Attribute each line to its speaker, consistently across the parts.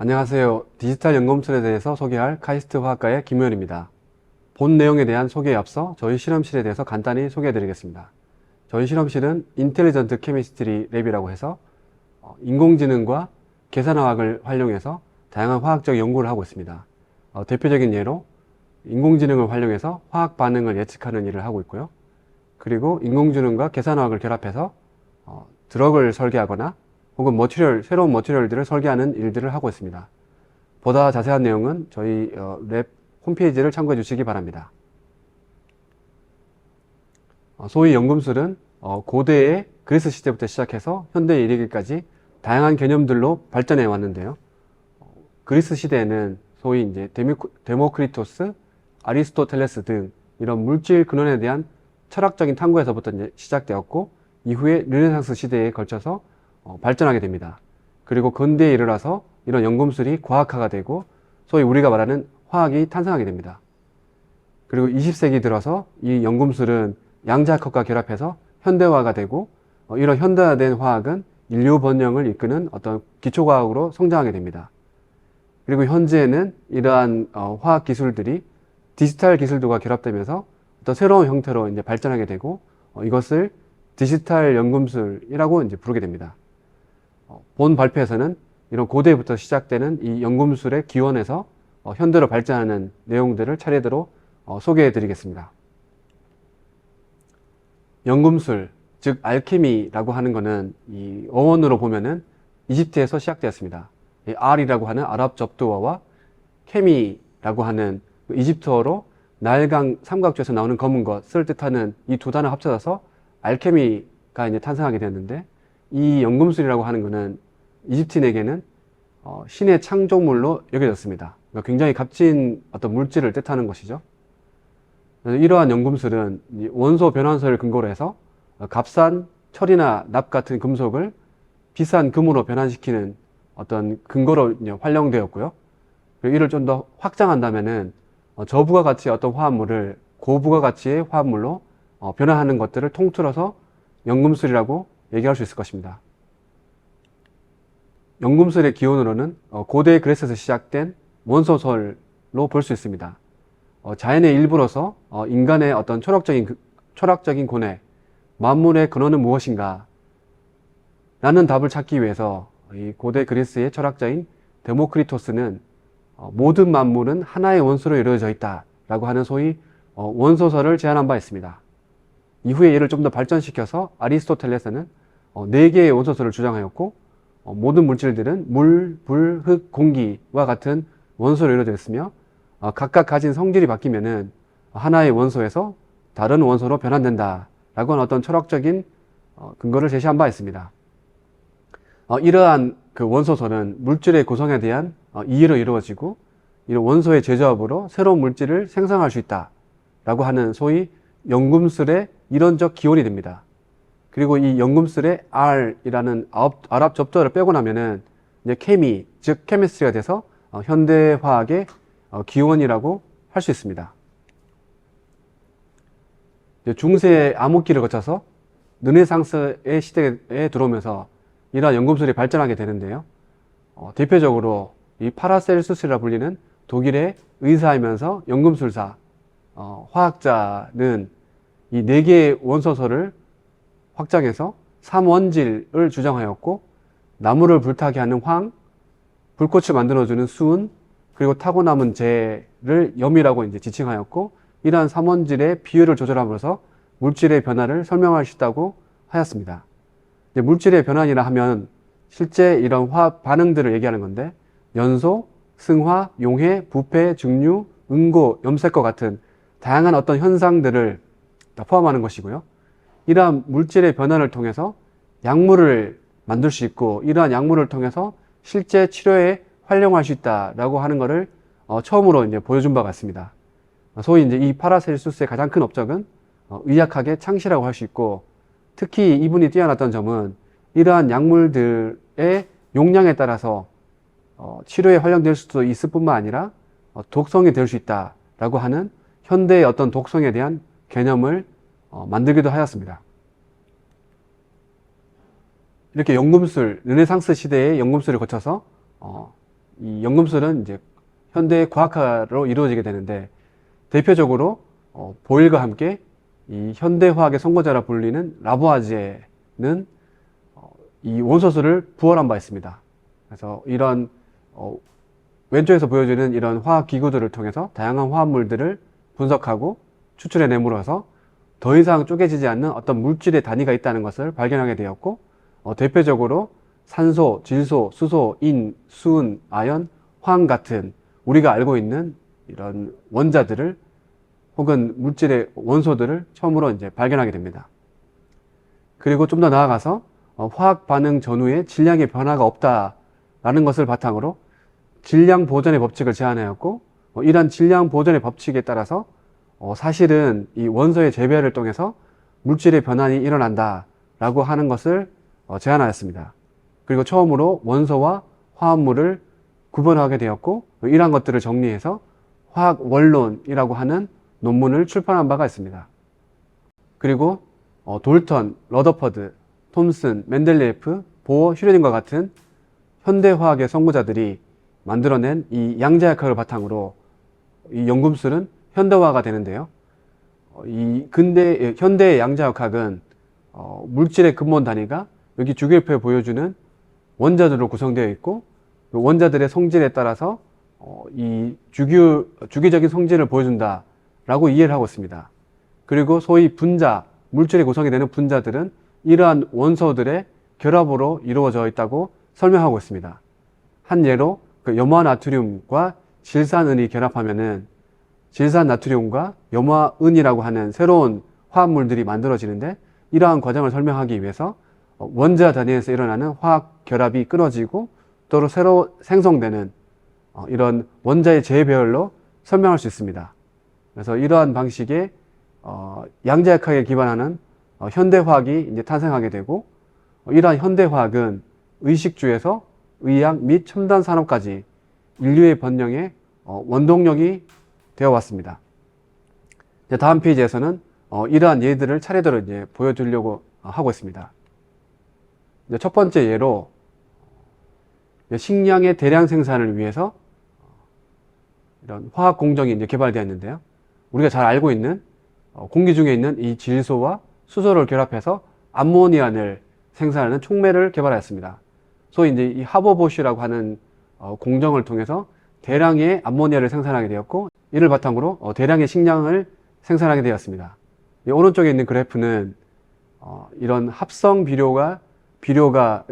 Speaker 1: 안녕하세요. 디지털 연금술에 대해서 소개할 카이스트 화학과의 김우현입니다. 본 내용에 대한 소개에 앞서 저희 실험실에 대해서 간단히 소개해 드리겠습니다. 저희 실험실은 인텔리전트 케미스트리 랩이라고 해서 인공지능과 계산화학을 활용해서 다양한 화학적 연구를 하고 있습니다. 대표적인 예로 인공지능을 활용해서 화학 반응을 예측하는 일을 하고 있고요. 그리고 인공지능과 계산화학을 결합해서 드럭을 설계하거나 혹은 새로운 머티리얼들을 설계하는 일들을 하고 있습니다. 보다 자세한 내용은 저희 랩 홈페이지를 참고해 주시기 바랍니다. 소위 연금술은 고대의 그리스 시대부터 시작해서 현대에 이르기까지 다양한 개념들로 발전해 왔는데요. 그리스 시대에는 소위 이제 데모크리토스, 아리스토텔레스 등 이런 물질 근원에 대한 철학적인 탐구에서부터 이제 시작되었고, 이후에 르네상스 시대에 걸쳐서 발전하게 됩니다. 그리고 근대에 이르러서 이런 연금술이 과학화가 되고 소위 우리가 말하는 화학이 탄생하게 됩니다. 그리고 20세기 들어서 이 연금술은 양자역학과 결합해서 현대화가 되고, 이런 현대화된 화학은 인류 번영을 이끄는 어떤 기초과학으로 성장하게 됩니다. 그리고 현재는 이러한 화학 기술들이 디지털 기술들과 결합되면서 어떤 새로운 형태로 이제 발전하게 되고, 이것을 디지털 연금술이라고 이제 부르게 됩니다. 본 발표에서는 이런 고대부터 시작되는 이 연금술의 기원에서 현대로 발전하는 내용들을 차례대로 소개해 드리겠습니다. 연금술, 즉 알케미라고 하는 것은 이 어원으로 보면은 이집트에서 시작되었습니다. 이 R이라고 하는 아랍 접두어와 케미라고 하는 이집트어로 나일강 삼각주에서 나오는 검은 것을 뜻하는 이 두 단어가 합쳐져서 알케미가 이제 탄생하게 되었는데, 이 연금술이라고 하는 것은 이집트인에게는 신의 창조물로 여겨졌습니다. 그러니까 굉장히 값진 어떤 물질을 뜻하는 것이죠. 이러한 연금술은 원소 변환소를 근거로 해서 값싼 철이나 납 같은 금속을 비싼 금으로 변환시키는 어떤 근거로 활용되었고요. 이를 좀 더 확장한다면은 저부가 가치의 어떤 화합물을 고부가 가치의 화합물로 변화하는 것들을 통틀어서 연금술이라고 얘기할 수 있을 것입니다. 연금술의 기원으로는 고대 그리스에서 시작된 원소설로 볼 수 있습니다. 자연의 일부로서 인간의 어떤 철학적인 고뇌, 만물의 근원은 무엇인가 라는 답을 찾기 위해서 이 고대 그리스의 철학자인 데모크리토스는 모든 만물은 하나의 원소로 이루어져 있다 라고 하는 소위 원소설을 제안한 바 있습니다. 이후에 이를 좀 더 발전시켜서 아리스토텔레스는 4개의 원소설을 주장하였고, 모든 물질들은 물, 불, 흙, 공기와 같은 원소로 이루어져 있으며 각각 가진 성질이 바뀌면은 하나의 원소에서 다른 원소로 변환된다 라고 하는 어떤 철학적인 근거를 제시한 바 있습니다. 이러한 그 원소설은 물질의 구성에 대한 이해로 이루어지고, 이런 원소의 재조합으로 새로운 물질을 생성할 수 있다 라고 하는 소위 연금술의 이론적 기원이 됩니다. 그리고 이 연금술의 R이라는 아랍 접두어를 빼고 나면은 이제 케미, 즉 케미스트리가 돼서 현대화학의 기원이라고 할 수 있습니다. 중세의 암흑기를 거쳐서 르네상스의 시대에 들어오면서 이러한 연금술이 발전하게 되는데요. 대표적으로 이 파라셀수스라 불리는 독일의 의사이면서 연금술사, 화학자는 이 4개의 원소설을 확장해서 3원질을 주장하였고, 나무를 불타게 하는 황, 불꽃을 만들어주는 수은, 그리고 타고 남은 재를 염이라고 이제 지칭하였고, 이러한 3원질의 비율을 조절함으로써 물질의 변화를 설명할 수 있다고 하였습니다. 물질의 변환이라 하면 실제 이런 화학 반응들을 얘기하는 건데, 연소, 승화, 용해, 부패, 증류, 응고, 염색과 같은 다양한 어떤 현상들을 다 포함하는 것이고요. 이러한 물질의 변화를 통해서 약물을 만들 수 있고, 이러한 약물을 통해서 실제 치료에 활용할 수 있다라고 하는 것을 처음으로 이제 보여준 바가 있습니다. 소위 이제 이 파라셀수스의 가장 큰 업적은 의학학의 창시라고 할 수 있고, 특히 이분이 뛰어났던 점은 이러한 약물들의 용량에 따라서 치료에 활용될 수도 있을 뿐만 아니라 독성이 될 수 있다라고 하는 현대의 어떤 독성에 대한 개념을 만들기도 하였습니다. 이렇게 연금술, 르네상스 시대의 연금술을 거쳐서 이 연금술은 이제 현대 과학화로 이루어지게 되는데, 대표적으로 보일과 함께 이 현대화학의 선구자라 불리는 라부아지에는 이 원소술을 부활한 바 있습니다. 그래서 이런 왼쪽에서 보여주는 이런 화학 기구들을 통해서 다양한 화합물들을 분석하고 추출해냄으로써 더 이상 쪼개지지 않는 어떤 물질의 단위가 있다는 것을 발견하게 되었고, 대표적으로 산소, 질소, 수소, 인, 수은, 아연, 황 같은 우리가 알고 있는 이런 원자들을 혹은 물질의 원소들을 처음으로 이제 발견하게 됩니다. 그리고 좀 더 나아가서 화학 반응 전후에 질량의 변화가 없다라는 것을 바탕으로 질량 보존의 법칙을 제안하였고, 이러한 질량 보존의 법칙에 따라서 사실은 이 원소의 재배를 통해서 물질의 변환이 일어난다라고 하는 것을 제안하였습니다. 그리고 처음으로 원소와 화합물을 구분하게 되었고, 이러한 것들을 정리해서 화학 원론이라고 하는 논문을 출판한 바가 있습니다. 그리고 돌턴, 러더퍼드, 톰슨, 멘델레예프, 보어, 슈레딩과 같은 현대화학의 선구자들이 만들어낸 이 양자역학을 바탕으로 이 연금술은 현대화가 되는데요. 이 현대의 양자역학은 물질의 근본 단위가 여기 주기율표에 보여주는 원자들로 구성되어 있고, 그 원자들의 성질에 따라서 이 주기적인 성질을 보여준다라고 이해를 하고 있습니다. 그리고 소위 분자, 물질의 구성이 되는 분자들은 이러한 원소들의 결합으로 이루어져 있다고 설명하고 있습니다. 한 예로 그 염화나트륨과 질산은이 결합하면은 질산나트륨과 염화은이라고 하는 새로운 화합물들이 만들어지는데, 이러한 과정을 설명하기 위해서 원자 단위에서 일어나는 화학 결합이 끊어지고 또 새로 생성되는 이런 원자의 재배열로 설명할 수 있습니다. 그래서 이러한 방식의 양자역학에 기반하는 현대화학이 이제 탄생하게 되고, 이러한 현대화학은 의식주에서 의학 및 첨단 산업까지 인류의 번영에 원동력이 되어 왔습니다. 다음 페이지에서는 이러한 예들을 차례대로 이제 보여드리려고 하고 있습니다. 첫 번째 예로 식량의 대량 생산을 위해서 이런 화학 공정이 이제 개발되었는데요. 우리가 잘 알고 있는 공기 중에 있는 이 질소와 수소를 결합해서 암모니아를 생산하는 촉매를 개발하였습니다. 소위 이제 이 하버보쉬라고 하는 공정을 통해서 대량의 암모니아를 생산하게 되었고, 이를 바탕으로 대량의 식량을 생산하게 되었습니다. 이 오른쪽에 있는 그래프는 이런 합성 비료가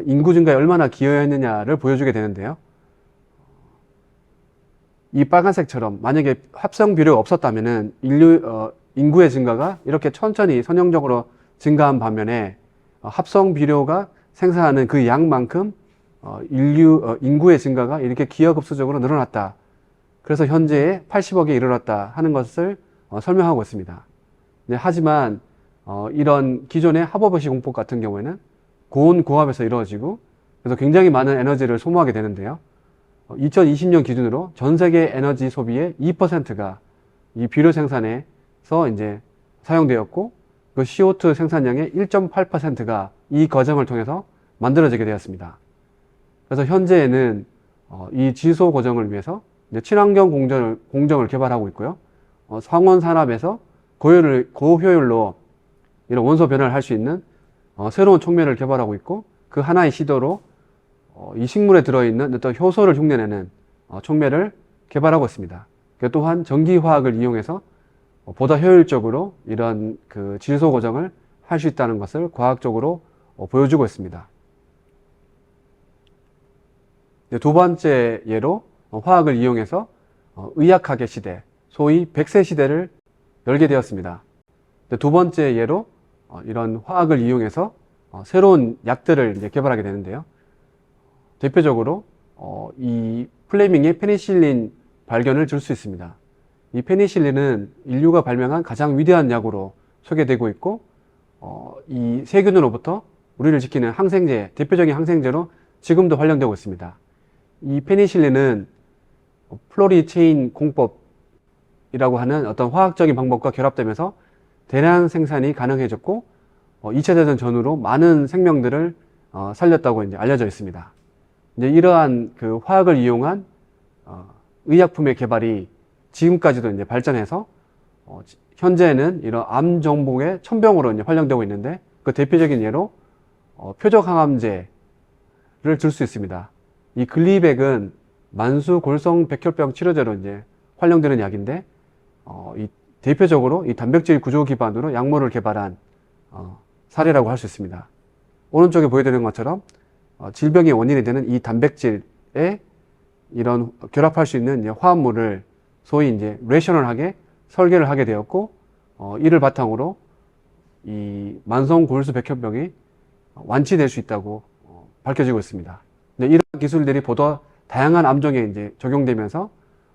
Speaker 1: 인구 증가에 얼마나 기여했느냐를 보여주게 되는데요. 이 빨간색처럼 만약에 합성 비료가 없었다면은 인구의 증가가 이렇게 천천히 선형적으로 증가한 반면에 합성 비료가 생산하는 그 양만큼 인구의 증가가 이렇게 기하급수적으로 늘어났다. 그래서 현재의 80억에 이르렀다 하는 것을 설명하고 있습니다. 네, 하지만 이런 기존의 하버버시 공법 같은 경우에는 고온 고압에서 이루어지고, 그래서 굉장히 많은 에너지를 소모하게 되는데요. 2020년 기준으로 전 세계 에너지 소비의 2%가 이 비료 생산에서 이제 사용되었고, 그 CO2 생산량의 1.8%가 이 과정을 통해서 만들어지게 되었습니다. 그래서 현재에는 이 지소 고정을 위해서 이제 친환경 공정을 개발하고 있고요. 상온 산업에서 고효율로 이런 원소 변화를 할 수 있는 새로운 촉매를 개발하고 있고, 그 하나의 시도로 이 식물에 들어있는 어떤 효소를 흉내내는 촉매를 개발하고 있습니다. 또한 전기화학을 이용해서 보다 효율적으로 이런 그 질소 고정을 할 수 있다는 것을 과학적으로 보여주고 있습니다. 두 번째 예로 화학을 이용해서 의학학의 시대, 소위 100세 시대를 열게 되었습니다. 두 번째 예로 이런 화학을 이용해서 새로운 약들을 이제 개발하게 되는데요. 대표적으로 이 플레밍의 페니실린 발견을 들 수 있습니다. 이 페니실린은 인류가 발명한 가장 위대한 약으로 소개되고 있고, 이 세균으로부터 우리를 지키는 항생제, 대표적인 항생제로 지금도 활용되고 있습니다. 이 페니실린은 플로리 체인 공법이라고 하는 어떤 화학적인 방법과 결합되면서 대량 생산이 가능해졌고, 2차 대전 전후로 많은 생명들을 살렸다고 이제 알려져 있습니다. 이제 이러한 그 화학을 이용한 의약품의 개발이 지금까지도 이제 발전해서 현재는 이런 암 정복의 천병으로 이제 활용되고 있는데, 그 대표적인 예로 표적 항암제를 들 수 있습니다. 이 글리백은 만수 골성 백혈병 치료제로 이제 활용되는 약인데, 이 대표적으로 이 단백질 구조 기반으로 약물을 개발한 사례라고 할 수 있습니다. 오른쪽에 보여드리는 것처럼 질병의 원인이 되는 이 단백질에 이런 결합할 수 있는 화합물을 소위 이제 레셔널하게 설계를 하게 되었고, 이를 바탕으로 이 만성 골수 백혈병이 완치될 수 있다고 밝혀지고 있습니다. 이런 기술들이 보다 다양한 암종에 이제 적용되면서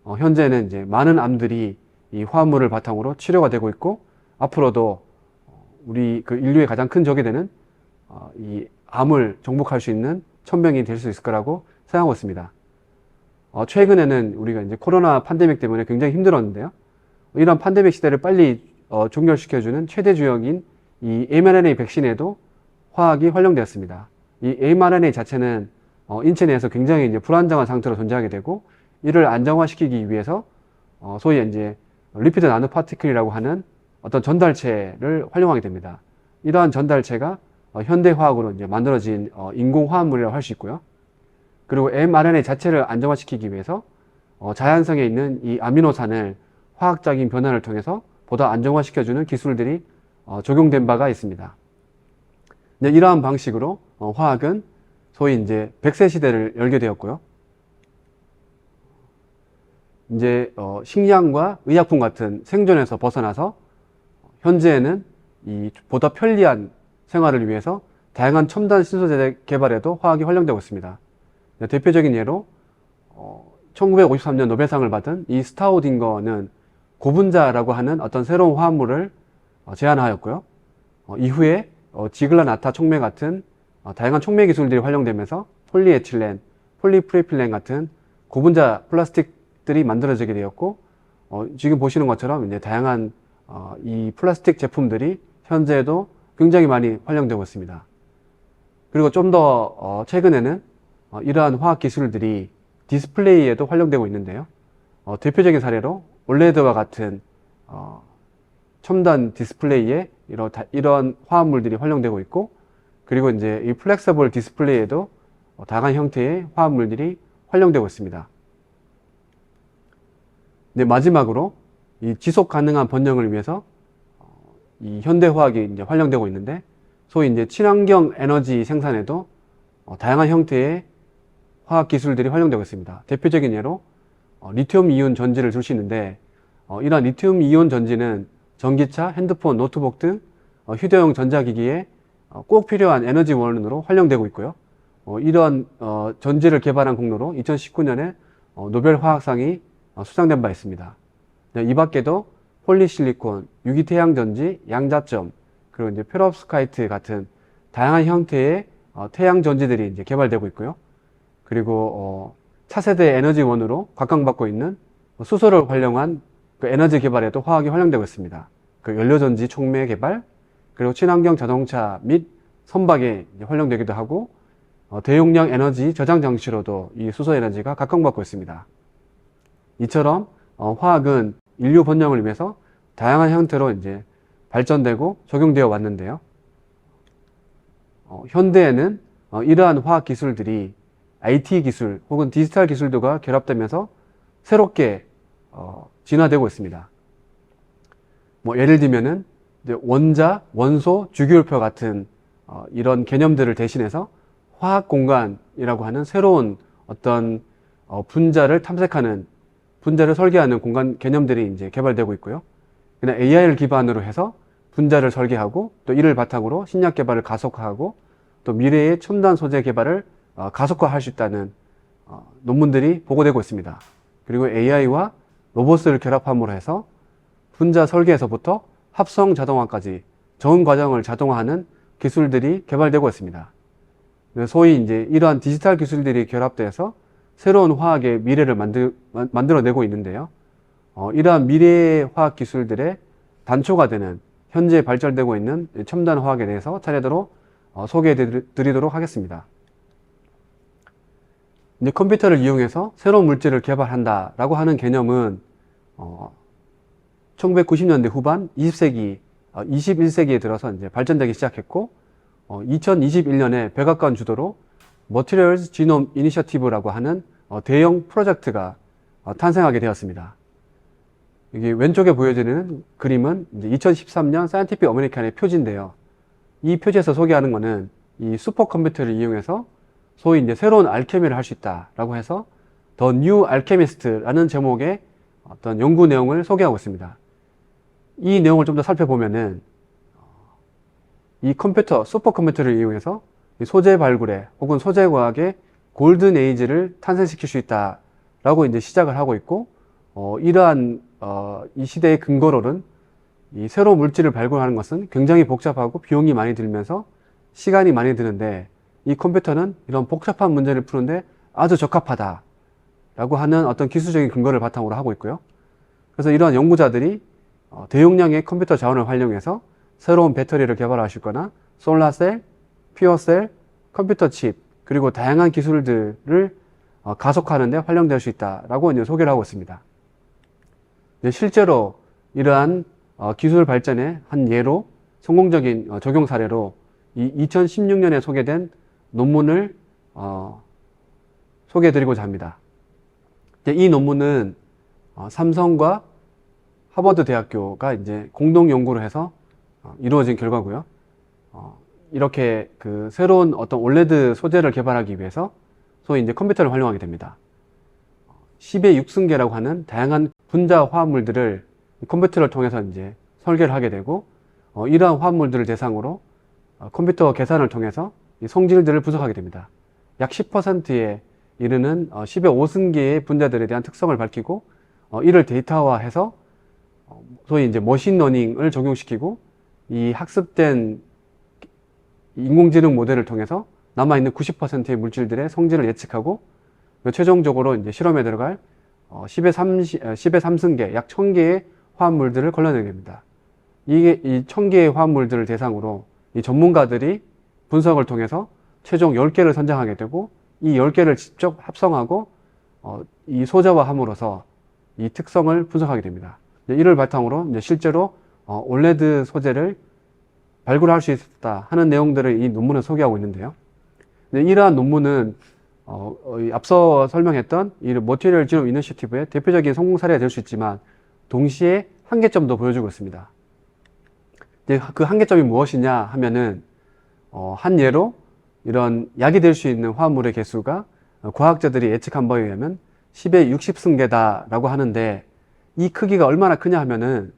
Speaker 1: 현재는 이제 많은 암들이 이 화합물을 바탕으로 치료가 되고 있고, 앞으로도 우리 그 인류의 가장 큰 적이 되는 이 암을 정복할 수 있는 천병이 될 수 있을 거라고 생각하고 있습니다. 최근에는 우리가 이제 코로나 팬데믹 때문에 굉장히 힘들었는데요. 이런 팬데믹 시대를 빨리 종결시켜주는 최대 주역인 이 mRNA 백신에도 화학이 활용되었습니다. 이 mRNA 자체는 인체 내에서 굉장히 이제 불안정한 상태로 존재하게 되고, 이를 안정화시키기 위해서 소위 이제 리피드 나노 파티클이라고 하는 어떤 전달체를 활용하게 됩니다. 이러한 전달체가 현대 화학으로 이제 만들어진 인공 화합물이라고 할 수 있고요. 그리고 mRNA 자체를 안정화시키기 위해서 자연성에 있는 이 아미노산을 화학적인 변화를 통해서 보다 안정화시켜주는 기술들이 적용된 바가 있습니다. 이러한 방식으로 화학은 소위 이제 100세 시대를 열게 되었고요. 이제 식량과 의약품 같은 생존에서 벗어나서 현재는 이 보다 편리한 생활을 위해서 다양한 첨단 신소재 개발에도 화학이 활용되고 있습니다. 대표적인 예로 1953년 노벨상을 받은 이 스타우딩거는 고분자라고 하는 어떤 새로운 화합물을 제안하였고요. 이후에 지글라나타 촉매 같은 다양한 촉매 기술들이 활용되면서 폴리에틸렌, 폴리프로필렌 같은 고분자 플라스틱들이 만들어지게 되었고, 지금 보시는 것처럼 이제 다양한 이 플라스틱 제품들이 현재도 굉장히 많이 활용되고 있습니다. 그리고 좀 더 최근에는 이러한 화학 기술들이 디스플레이에도 활용되고 있는데요. 대표적인 사례로 올레드와 같은 첨단 디스플레이에 이런 화합물들이 활용되고 있고, 그리고 이제 이 플렉서블 디스플레이에도 다양한 형태의 화합물들이 활용되고 있습니다. 네, 마지막으로 이 지속 가능한 번영을 위해서 이 현대 화학이 이제 활용되고 있는데, 소위 이제 친환경 에너지 생산에도 다양한 형태의 화학 기술들이 활용되고 있습니다. 대표적인 예로 리튬 이온 전지를 들 수 있는데, 이러한 리튬 이온 전지는 전기차, 핸드폰, 노트북 등 휴대용 전자기기에 꼭 필요한 에너지 원으로 활용되고 있고요. 이러한 전지를 개발한 공로로 2019년에 노벨 화학상이 수상된 바 있습니다. 이 밖에도 폴리실리콘, 유기태양전지, 양자점, 그리고 이제 페롭스카이트 같은 다양한 형태의 태양전지들이 이제 개발되고 있고요. 그리고 차세대 에너지원으로 각광받고 있는 수소를 활용한 그 에너지 개발에도 화학이 활용되고 있습니다. 그 연료전지 촉매 개발, 그리고 친환경 자동차 및 선박에 활용되기도 하고, 대용량 에너지 저장 장치로도 이 수소 에너지가 각광받고 있습니다. 이처럼 화학은 인류 번영을 위해서 다양한 형태로 이제 발전되고 적용되어 왔는데요. 현대에는 이러한 화학 기술들이 IT 기술 혹은 디지털 기술들과 결합되면서 새롭게 진화되고 있습니다. 예를 들면은 이제 원자, 원소, 주기율표 같은 이런 개념들을 대신해서 화학 공간이라고 하는 새로운 어떤 분자를 탐색하는, 분자를 설계하는 공간 개념들이 이제 개발되고 있고요. 그냥 AI를 기반으로 해서 분자를 설계하고, 또 이를 바탕으로 신약 개발을 가속화하고, 또 미래의 첨단 소재 개발을 가속화할 수 있다는 논문들이 보고되고 있습니다. 그리고 AI와 로봇을 결합함으로 해서 분자 설계에서부터 합성 자동화까지 전 과정을 자동화하는 기술들이 개발되고 있습니다. 소위 이제 이러한 디지털 기술들이 결합돼서 새로운 화학의 미래를 만들어내고 있는데요. 이러한 미래의 화학 기술들의 단초가 되는 현재 발전되고 있는 첨단 화학에 대해서 차례대로 소개해 드리도록 하겠습니다. 이제 컴퓨터를 이용해서 새로운 물질을 개발한다라고 하는 개념은 1990년대 후반 20세기, 21세기에 들어서 이제 발전되기 시작했고 2021년에 백악관 주도로 Materials Genome Initiative라고 하는 대형 프로젝트가 탄생하게 되었습니다. 여기 왼쪽에 보여지는 그림은 이제 2013년 사이언티픽 어메리칸의 표지인데요. 이 표지에서 소개하는 것은 이 슈퍼컴퓨터를 이용해서 소위 이제 새로운 알케미를 할 수 있다라고 해서 The New Alchemist라는 제목의 어떤 연구 내용을 소개하고 있습니다. 이 내용을 좀 더 살펴보면은 이 컴퓨터, 슈퍼컴퓨터를 이용해서 소재 발굴에 혹은 소재 과학의 골든 에이지를 탄생시킬 수 있다라고 이제 시작을 하고 있고, 이러한 이 시대의 근거로는 이 새로운 물질을 발굴하는 것은 굉장히 복잡하고 비용이 많이 들면서 시간이 많이 드는데, 이 컴퓨터는 이런 복잡한 문제를 푸는데 아주 적합하다라고 하는 어떤 기술적인 근거를 바탕으로 하고 있고요. 그래서 이러한 연구자들이 대용량의 컴퓨터 자원을 활용해서 새로운 배터리를 개발하시거나 솔라셀, 퓨어셀, 컴퓨터 칩, 그리고 다양한 기술들을 가속화하는 데 활용될 수 있다라고 이제 소개를 하고 있습니다. 실제로 이러한 기술 발전의 한 예로, 성공적인 적용 사례로 이 2016년에 소개된 논문을 소개해드리고자 합니다. 이 논문은 삼성과 하버드 대학교가 이제 공동 연구를 해서 이루어진 결과고요. 이렇게 그 새로운 어떤 올레드 소재를 개발하기 위해서 소위 이제 컴퓨터를 활용하게 됩니다. 10의 6승계라고 하는 다양한 분자 화합물들을 컴퓨터를 통해서 이제 설계를 하게 되고, 이러한 화합물들을 대상으로 컴퓨터 계산을 통해서 이 성질들을 분석하게 됩니다. 약 10%에 이르는 10의 5승계의 분자들에 대한 특성을 밝히고, 이를 데이터화해서 소위 이제 머신러닝을 적용시키고, 이 학습된 인공지능 모델을 통해서 남아있는 90%의 물질들의 성질을 예측하고, 최종적으로 이제 실험에 들어갈 10의 3승계, 약 1000개의 화합물들을 걸러내게 됩니다. 이게 이 1000개의 화합물들을 대상으로 이 전문가들이 분석을 통해서 최종 10개를 선정하게 되고, 이 10개를 직접 합성하고 이 소재화함으로써 이 특성을 분석하게 됩니다. 이를 바탕으로 이제 실제로 올레드 소재를 발굴할 수 있었다 하는 내용들을 이 논문을 소개하고 있는데요. 이러한 논문은 앞서 설명했던 이 Materials Genome Initiative의 대표적인 성공 사례가 될 수 있지만, 동시에 한계점도 보여주고 있습니다. 그 한계점이 무엇이냐 하면은 한 예로 이런 약이 될 수 있는 화합물의 개수가 과학자들이 예측한 바에 의하면 10의 60승계다라고 하는데, 이 크기가 얼마나 크냐 하면은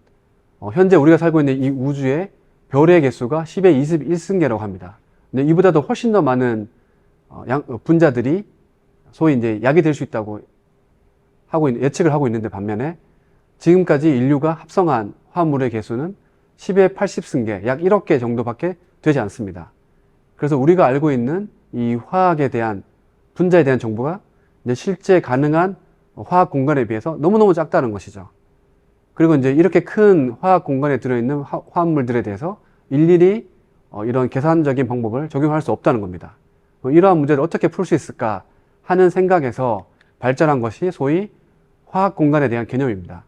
Speaker 1: 현재 우리가 살고 있는 이 우주의 별의 개수가 10의 21승계라고 합니다. 근데 이보다도 훨씬 더 많은 분자들이 소위 이제 약이 될 수 있다고 예측을 하고 있는데, 반면에 지금까지 인류가 합성한 화합물의 개수는 10의 80승계, 약 1억 개 정도밖에 되지 않습니다. 그래서 우리가 알고 있는 이 화학에 대한, 분자에 대한 정보가 이제 실제 가능한 화학 공간에 비해서 너무너무 작다는 것이죠. 그리고 이제 이렇게 큰 화학 공간에 들어있는 화합물들에 대해서 일일이 이런 계산적인 방법을 적용할 수 없다는 겁니다. 이러한 문제를 어떻게 풀 수 있을까 하는 생각에서 발전한 것이 소위 화학 공간에 대한 개념입니다.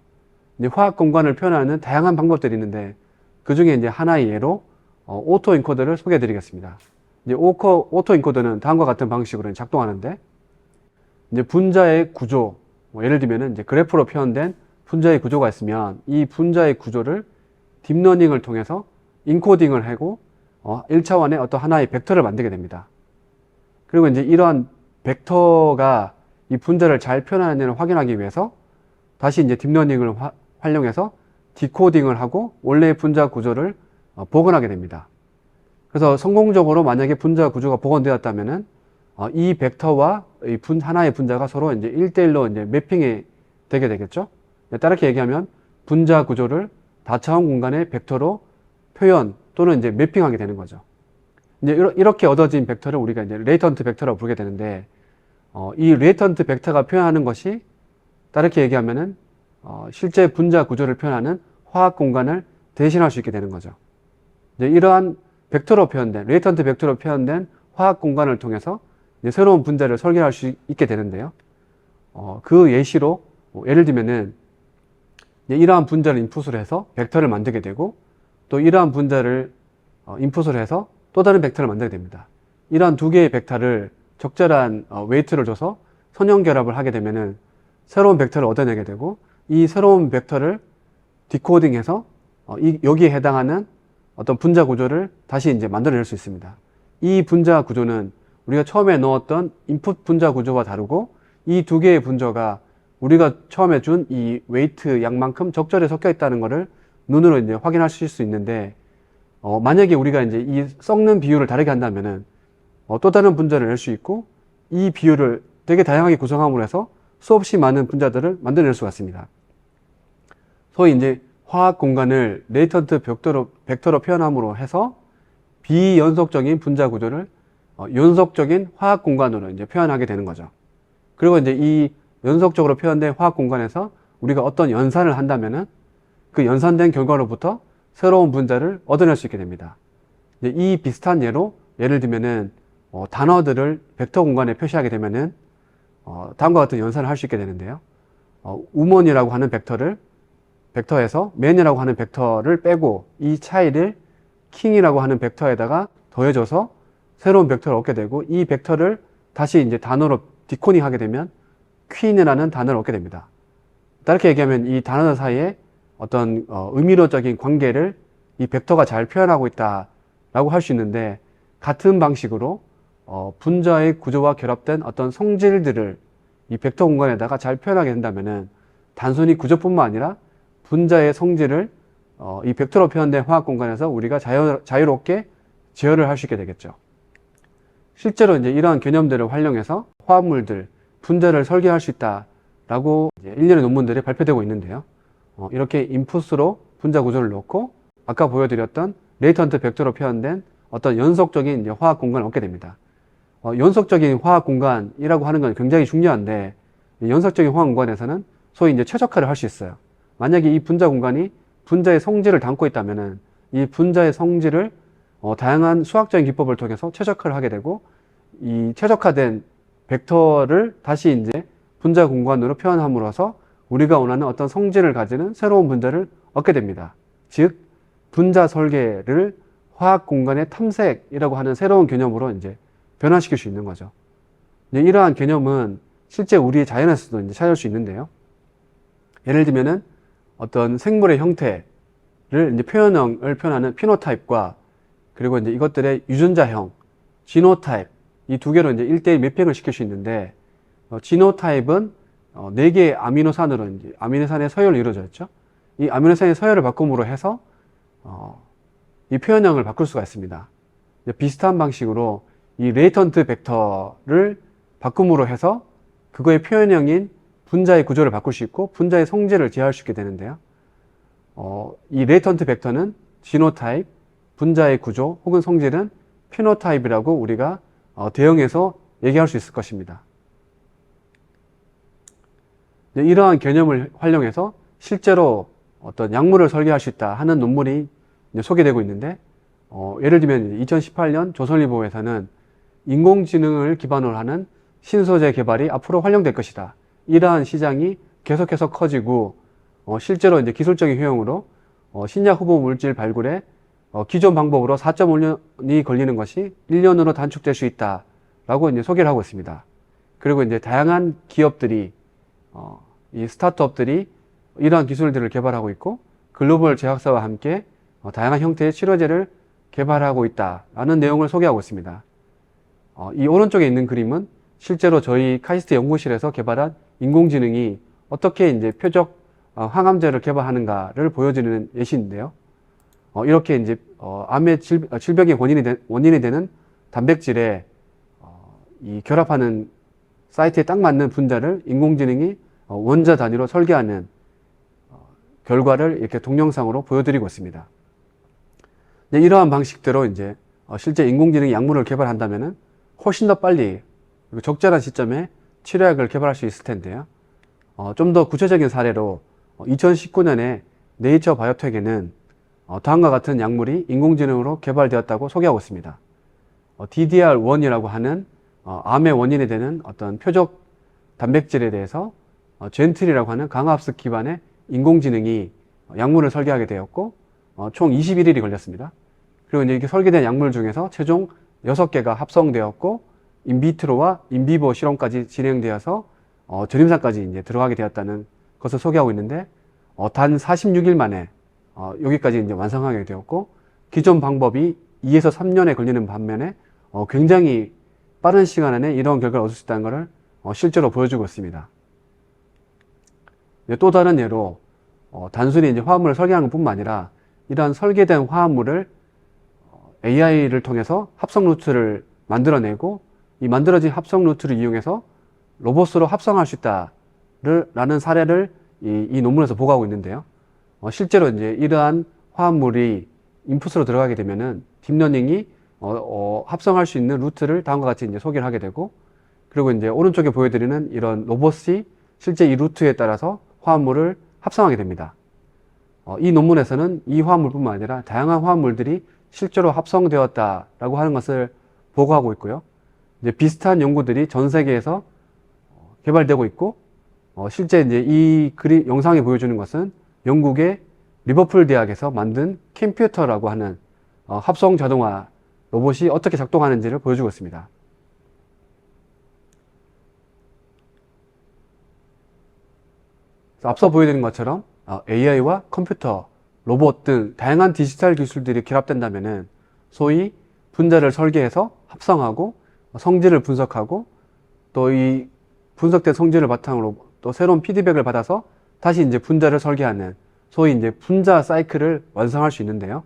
Speaker 1: 이제 화학 공간을 표현하는 다양한 방법들이 있는데, 그 중에 이제 하나의 예로 오토 인코더를 소개해 드리겠습니다. 이제 오토 인코더는 다음과 같은 방식으로 작동하는데, 이제 분자의 구조, 예를 들면은 이제 그래프로 표현된 분자의 구조가 있으면 이 분자의 구조를 딥러닝을 통해서 인코딩을 하고 1차원의 어떤 하나의 벡터를 만들게 됩니다. 그리고 이제 이러한 벡터가 이 분자를 잘 표현하는지를 확인하기 위해서 다시 이제 딥러닝을 활용해서 디코딩을 하고 원래의 분자 구조를 복원하게 됩니다. 그래서 성공적으로 만약에 분자 구조가 복원되었다면은 이 벡터와 이 하나의 분자가 서로 이제 1대1로 이제 매핑이 되게 되겠죠. 따르게 얘기하면 분자 구조를 다차원 공간의 벡터로 표현 또는 이제 매핑하게 되는 거죠. 이제 이렇게 얻어진 벡터를 우리가 이제 레이턴트 벡터라고 부르게 되는데, 이 레이턴트 벡터가 표현하는 것이 다르게 얘기하면은 실제 분자 구조를 표현하는 화학 공간을 대신할 수 있게 되는 거죠. 이제 이러한 벡터로 표현된, 레이턴트 벡터로 표현된 화학 공간을 통해서 이제 새로운 분자를 설계할 수 있게 되는데요. 그 예시로 예를 들면은 이러한 분자를 인풋으로 해서 벡터를 만들게 되고 또 이러한 분자를 인풋으로 해서 또 다른 벡터를 만들게 됩니다. 이러한 두 개의 벡터를 적절한 웨이트를 줘서 선형 결합을 하게 되면은 새로운 벡터를 얻어내게 되고 이 새로운 벡터를 디코딩해서 여기에 해당하는 어떤 분자 구조를 다시 이제 만들어낼 수 있습니다. 이 분자 구조는 우리가 처음에 넣었던 인풋 분자 구조와 다르고 이 두 개의 분자가 우리가 처음에 준 이 웨이트 양만큼 적절히 섞여 있다는 것을 눈으로 이제 확인하실 수 있는데 만약에 우리가 이제 이 섞는 비율을 다르게 한다면은 또 다른 분자를 낼 수 있고 이 비율을 되게 다양하게 구성함으로 해서 수없이 많은 분자들을 만들어낼 수가 있습니다. 소위 이제 화학 공간을 레이턴트 벡터로 표현함으로 해서 비연속적인 분자 구조를 연속적인 화학 공간으로 이제 표현하게 되는 거죠. 그리고 이제 이 연속적으로 표현된 화학 공간에서 우리가 어떤 연산을 한다면은 그 연산된 결과로부터 새로운 분자를 얻어낼 수 있게 됩니다. 이 비슷한 예를 들면은 단어들을 벡터 공간에 표시하게 되면은 다음과 같은 연산을 할 수 있게 되는데요. 우먼이라고 하는 벡터에서 맨이라고 하는 벡터를 빼고 이 차이를 킹이라고 하는 벡터에다가 더해줘서 새로운 벡터를 얻게 되고 이 벡터를 다시 이제 단어로 디코딩 하게 되면 퀸이라는 단어를 얻게 됩니다. 다르게 얘기하면 이 단어들 사이에 어떤 의미로적인 관계를 이 벡터가 잘 표현하고 있다라고 할 수 있는데 같은 방식으로 분자의 구조와 결합된 어떤 성질들을 이 벡터 공간에다가 잘 표현하게 된다면은 단순히 구조뿐만 아니라 분자의 성질을 이 벡터로 표현된 화학 공간에서 우리가 자유롭게 제어를 할 수 있게 되겠죠. 실제로 이제 이러한 개념들을 활용해서 화합물들, 분자를 설계할 수 있다라고 일련의 논문들이 발표되고 있는데요. 이렇게 인풋으로 분자 구조를 넣고 아까 보여드렸던 레이턴트 벡터로 표현된 어떤 연속적인 이제 화학 공간을 얻게 됩니다. 연속적인 화학 공간이라고 하는 건 굉장히 중요한데 연속적인 화학 공간에서는 소위 이제 최적화를 할 수 있어요. 만약에 이 분자 공간이 분자의 성질을 담고 있다면은 이 분자의 성질을 다양한 수학적인 기법을 통해서 최적화를 하게 되고 이 최적화된 벡터를 다시 이제 분자 공간으로 표현함으로써 우리가 원하는 어떤 성질을 가지는 새로운 분자를 얻게 됩니다. 즉, 분자 설계를 화학 공간의 탐색이라고 하는 새로운 개념으로 이제 변화시킬 수 있는 거죠. 이러한 개념은 실제 우리 자연에서도 이제 찾을 수 있는데요. 예를 들면은 어떤 생물의 형태를 이제 표현형을 표현하는 피노타입과 그리고 이제 이것들의 유전자형, 지노타입, 이 두 개로 이제 1대1 매핑을 시킬 수 있는데, 지노타입은 4개의 아미노산으로 이제 아미노산의 서열로 이루어져 있죠. 이 아미노산의 서열을 바꿈으로 해서 이 표현형을 바꿀 수가 있습니다. 비슷한 방식으로 이 레이턴트 벡터를 바꿈으로 해서 그거의 표현형인 분자의 구조를 바꿀 수 있고 분자의 성질을 제어할 수 있게 되는데요. 이 레이턴트 벡터는 지노타입, 분자의 구조 혹은 성질은 피노타입이라고 우리가 대응해서 얘기할 수 있을 것입니다. 이러한 개념을 활용해서 실제로 어떤 약물을 설계할 수 있다 하는 논문이 소개되고 있는데, 예를 들면 2018년 조선일보에서는 인공지능을 기반으로 하는 신소재 개발이 앞으로 활용될 것이다. 이러한 시장이 계속해서 커지고 실제로 이제 기술적인 효용으로 신약 후보 물질 발굴에 기존 방법으로 4.5년이 걸리는 것이 1년으로 단축될 수 있다라고 이제 소개를 하고 있습니다. 그리고 이제 다양한 기업들이 이 스타트업들이 이러한 기술들을 개발하고 있고 글로벌 제약사와 함께 다양한 형태의 치료제를 개발하고 있다라는 내용을 소개하고 있습니다. 이 오른쪽에 있는 그림은 실제로 저희 카이스트 연구실에서 개발한 인공지능이 어떻게 이제 표적 항암제를 개발하는가를 보여주는 예시인데요. 이렇게 이제 암의 질병의 원인이 되는 단백질에 이 결합하는 사이트에 딱 맞는 분자를 인공지능이 원자 단위로 설계하는 결과를 이렇게 동영상으로 보여드리고 있습니다. 이러한 방식대로 이제 실제 인공지능이 약물을 개발한다면은 훨씬 더 빨리 그리고 적절한 시점에 치료약을 개발할 수 있을 텐데요. 좀 더 구체적인 사례로 2019년에 네이처 바이오텍에는 다음과 같은 약물이 인공지능으로 개발되었다고 소개하고 있습니다. DDR1이라고 하는 암의 원인이 되는 어떤 표적 단백질에 대해서 젠틀이라고 하는 강화합숙 기반의 인공지능이 약물을 설계하게 되었고 총 21일이 걸렸습니다. 그리고 이제 이렇게 설계된 약물 중에서 최종 6개가 합성되었고 인비트로와 인비보 실험까지 진행되어서 전임사까지 이제 들어가게 되었다는 것을 소개하고 있는데 단 46일 만에 여기까지 이제 완성하게 되었고 기존 방법이 2에서 3년에 걸리는 반면에 굉장히 빠른 시간 안에 이런 결과를 얻을 수 있다는 것을 실제로 보여주고 있습니다. 또 다른 예로 단순히 이제 화합물을 설계하는 것뿐만 아니라 이러한 설계된 화합물을 AI를 통해서 합성 루트를 만들어내고 이 만들어진 합성 루트를 이용해서 로봇으로 합성할 수 있다라는 사례를 이 논문에서 보고하고 있는데요. 실제로 이제 이러한 화합물이 인풋으로 들어가게 되면은 딥러닝이 합성할 수 있는 루트를 다음과 같이 이제 소개를 하게 되고, 그리고 이제 오른쪽에 보여드리는 이런 로봇이 실제 이 루트에 따라서 화합물을 합성하게 됩니다. 이 논문에서는 이 화합물뿐만 아니라 다양한 화합물들이 실제로 합성되었다라고 하는 것을 보고하고 있고요. 이제 비슷한 연구들이 전 세계에서 개발되고 있고, 실제 이제 이 영상이 보여주는 것은 영국의 리버풀 대학에서 만든 컴퓨터라고 하는 합성 자동화 로봇이 어떻게 작동하는지를 보여주고 있습니다. 앞서 보여드린 것처럼 AI와 컴퓨터, 로봇 등 다양한 디지털 기술들이 결합된다면 소위 분자를 설계해서 합성하고 성질을 분석하고 또 이 분석된 성질을 바탕으로 또 새로운 피드백을 받아서 다시 이제 분자를 설계하는 소위 이제 분자 사이클을 완성할 수 있는데요.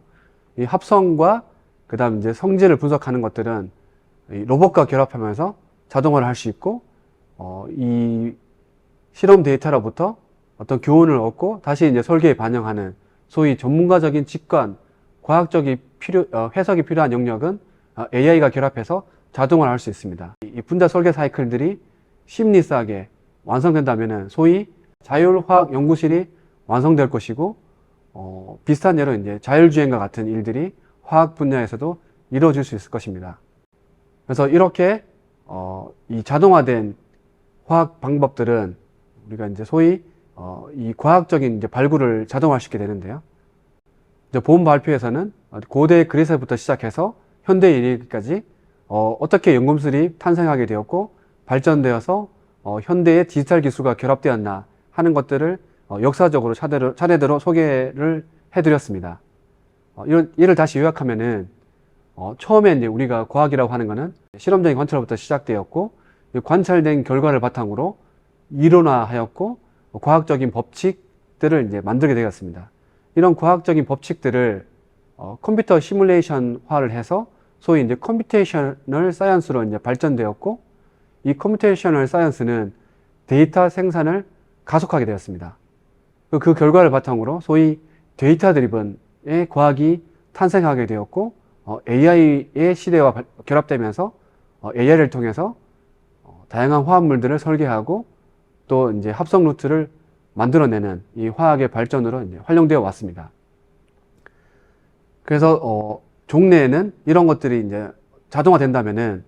Speaker 1: 이 합성과 그 다음 이제 성질을 분석하는 것들은 이 로봇과 결합하면서 자동화를 할 수 있고, 이 실험 데이터로부터 어떤 교훈을 얻고 다시 이제 설계에 반영하는 소위 전문가적인 직관, 과학적인 해석이 필요한 영역은 AI가 결합해서 자동화를 할 수 있습니다. 이 분자 설계 사이클들이 심리스하게 완성된다면 소위 자율화학 연구실이 완성될 것이고, 비슷한 예로 이제 자율주행과 같은 일들이 화학 분야에서도 이루어질 수 있을 것입니다. 그래서 이렇게 이 자동화된 화학 방법들은 우리가 이제 소위 이 과학적인 이제 발굴을 자동화시키게 되는데요. 이제 본 발표에서는 고대 그리스부터 시작해서 현대에 이르기까지 어떻게 연금술이 탄생하게 되었고 발전되어서 현대의 디지털 기술과 결합되었나 하는 것들을 역사적으로 차례대로 소개를 해드렸습니다. 이를 다시 요약하면은 처음에 이제 우리가 과학이라고 하는 것은 실험적인 관찰로부터 시작되었고, 관찰된 결과를 바탕으로 이론화하였고 과학적인 법칙들을 이제 만들게 되었습니다. 이런 과학적인 법칙들을 컴퓨터 시뮬레이션화를 해서 소위 이제 컴퓨테이셔널 사이언스로 이제 발전되었고, 이 컴퓨테이셔널 사이언스는 데이터 생산을 가속하게 되었습니다. 그 결과를 바탕으로 소위 데이터 드리븐의 과학이 탄생하게 되었고, AI의 시대와 결합되면서 AI를 통해서 다양한 화합물들을 설계하고 또 이제 합성 루트를 만들어내는 이 화학의 발전으로 이제 활용되어 왔습니다. 그래서 종래에는 이런 것들이 이제 자동화된다면은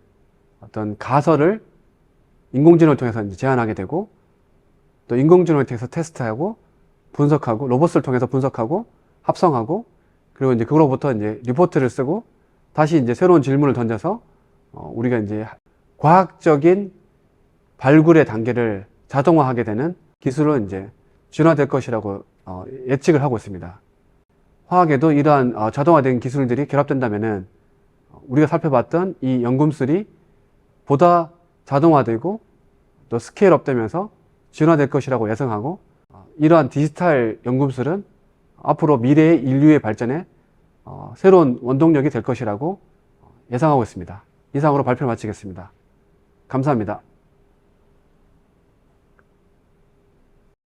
Speaker 1: 어떤 가설을 인공지능을 통해서 이제 제안하게 되고, 또 인공지능을 통해서 테스트하고 분석하고 로봇을 통해서 분석하고 합성하고, 그리고 이제 그로부터 이제 리포트를 쓰고 다시 이제 새로운 질문을 던져서 우리가 이제 과학적인 발굴의 단계를 자동화하게 되는 기술로 이제 진화될 것이라고 예측을 하고 있습니다. 화학에도 이러한 자동화된 기술들이 결합된다면은 우리가 살펴봤던 이 연금술이 보다 자동화되고 또 스케일업 되면서 진화될 것이라고 예상하고, 이러한 디지털 연금술은 앞으로 미래의 인류의 발전에 새로운 원동력이 될 것이라고 예상하고 있습니다. 이상으로 발표를 마치겠습니다. 감사합니다.